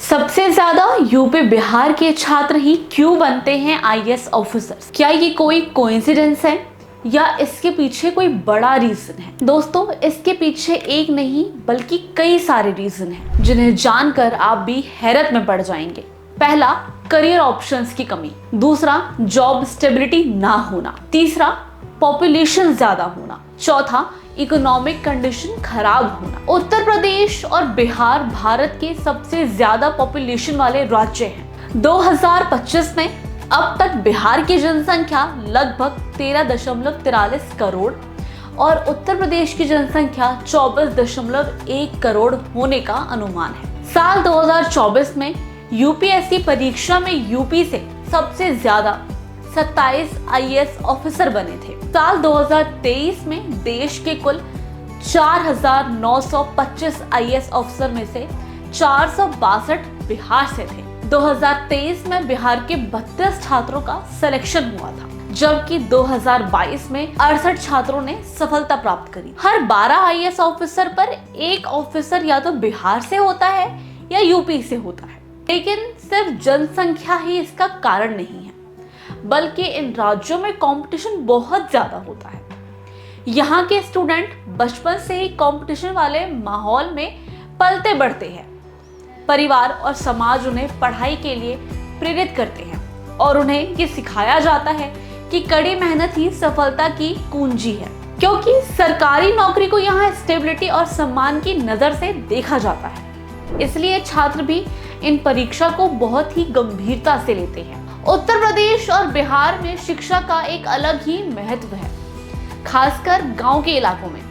सबसे ज्यादा यूपी बिहार के छात्र ही क्यों बनते हैं आईएएस ऑफिसर्स? क्या ये कोई कोइंसिडेंस है या इसके पीछे कोई बड़ा रीजन है? दोस्तों, इसके पीछे एक नहीं बल्कि कई सारे रीजन हैं जिन्हें जानकर आप भी हैरत में पड़ जाएंगे। पहला, करियर ऑप्शंस की कमी। दूसरा, जॉब स्टेबिलिटी ना होना। तीसरा, पॉपुलेशन ज्यादा होना। चौथा, इकोनॉमिक कंडीशन खराब होना। उत्तर प्रदेश और बिहार भारत के सबसे ज्यादा पॉपुलेशन वाले राज्य हैं। 2025 में अब तक बिहार की जनसंख्या लगभग 13.43 करोड़ और उत्तर प्रदेश की जनसंख्या 24.1 करोड़ होने का अनुमान है। साल 2024 में यूपीएससी परीक्षा में यूपी से सबसे ज्यादा 27 आईएएस ऑफिसर बने थे। साल 2023 में देश के कुल 4,925 आईएएस ऑफिसर में से 462 बिहार से थे। 2023 में बिहार के 32 छात्रों का सिलेक्शन हुआ था, जबकि 2022 में 68 छात्रों ने सफलता प्राप्त करी। हर 12 आईएएस ऑफिसर पर एक ऑफिसर या तो बिहार से होता है या यूपी से होता है। लेकिन सिर्फ जनसंख्या ही इसका कारण नहीं है, बल्कि इन राज्यों में कंपटीशन बहुत ज्यादा होता है। यहाँ के स्टूडेंट बचपन से ही कंपटीशन वाले माहौल में पलते बढ़ते हैं। परिवार और समाज उन्हें पढ़ाई के लिए प्रेरित करते हैं और उन्हें ये सिखाया जाता है कि कड़ी मेहनत ही सफलता की कुंजी है, क्योंकि सरकारी नौकरी को यहाँ स्टेबिलिटी और सम्मान की नजर से देखा जाता है। इसलिए छात्र भी इन परीक्षा को बहुत ही गंभीरता से लेते हैं। उत्तर प्रदेश और बिहार में शिक्षा का एक अलग ही महत्व है, खासकर गांव के इलाकों में,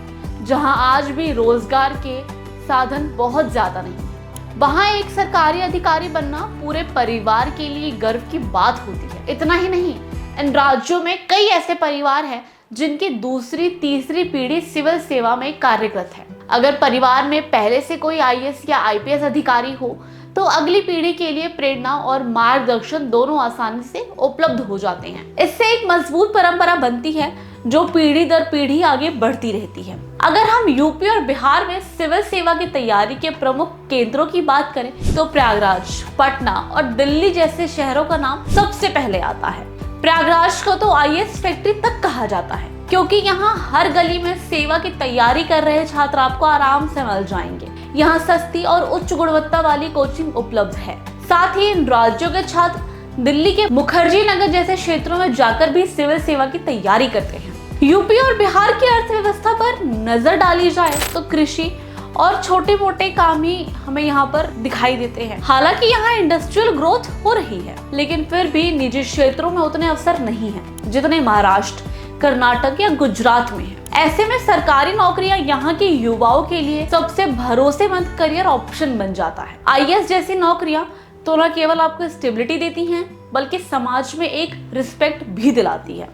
जहां आज भी रोजगार के साधन बहुत ज्यादा नहीं है। वहां एक सरकारी अधिकारी बनना पूरे परिवार के लिए गर्व की बात होती है। इतना ही नहीं, इन राज्यों में कई ऐसे परिवार हैं जिनकी दूसरी तीसरी पीढ़ी सिविल सेवा में कार्यरत है। अगर परिवार में पहले से कोई आईएएस या आईपीएस अधिकारी हो तो अगली पीढ़ी के लिए प्रेरणा और मार्गदर्शन दोनों आसानी से उपलब्ध हो जाते हैं। इससे एक मजबूत परंपरा बनती है जो पीढ़ी दर पीढ़ी आगे बढ़ती रहती है। अगर हम यूपी और बिहार में सिविल सेवा की तैयारी के प्रमुख केंद्रों की बात करें तो प्रयागराज, पटना और दिल्ली जैसे शहरों का नाम सबसे पहले आता है। प्रयागराज को तो आईएएस फैक्ट्री तक कहा जाता है, क्योंकि यहाँ हर गली में सेवा की तैयारी कर रहे छात्र आपको आराम से मिल जाएंगे। यहाँ सस्ती और उच्च गुणवत्ता वाली कोचिंग उपलब्ध है। साथ ही इन राज्यों के छात्र दिल्ली के मुखर्जी नगर जैसे क्षेत्रों में जाकर भी सिविल सेवा की तैयारी करते हैं। यूपी और बिहार की अर्थव्यवस्था पर नजर डाली जाए तो कृषि और छोटे मोटे काम ही हमें यहाँ पर दिखाई देते हैं। हालांकि यहाँ इंडस्ट्रियल ग्रोथ हो रही है, लेकिन फिर भी निजी क्षेत्रों में उतने अवसर नहीं है जितने महाराष्ट्र, कर्नाटक या गुजरात में है। ऐसे में सरकारी नौकरियां यहाँ के युवाओं के लिए सबसे भरोसेमंद करियर ऑप्शन बन जाता है। आईएएस जैसी नौकरियां तो न केवल आपको स्टेबिलिटी देती हैं, बल्कि समाज में एक रिस्पेक्ट भी दिलाती है।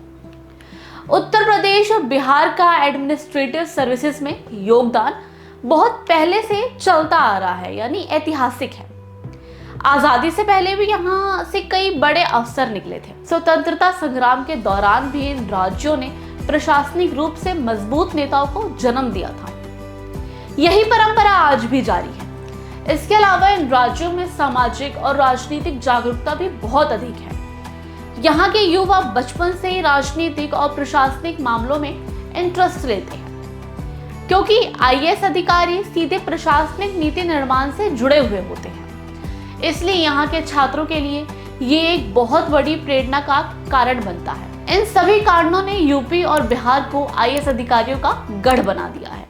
उत्तर प्रदेश और बिहार का एडमिनिस्ट्रेटिव सर्विसेज में योगदान बहुत पहले से चलता आ रहा है, यानी ऐतिहासिक है। आजादी से पहले भी यहाँ से कई बड़े अफसर निकले थे। स्वतंत्रता संग्राम के दौरान भी इन राज्यों ने प्रशासनिक रूप से मजबूत नेताओं को जन्म दिया था। यही परंपरा आज भी जारी है। इसके अलावा इन राज्यों में सामाजिक और राजनीतिक जागरूकता भी बहुत अधिक है। यहाँ के युवा बचपन से ही राजनीतिक और प्रशासनिक मामलों में इंटरेस्ट लेते हैं, क्योंकि आईएएस अधिकारी सीधे प्रशासनिक नीति निर्माण से जुड़े हुए होते हैं। इसलिए यहाँ के छात्रों के लिए ये एक बहुत बड़ी प्रेरणा का कारण बनता है। इन सभी कारणों ने यूपी और बिहार को आईएएस अधिकारियों का गढ़ बना दिया है।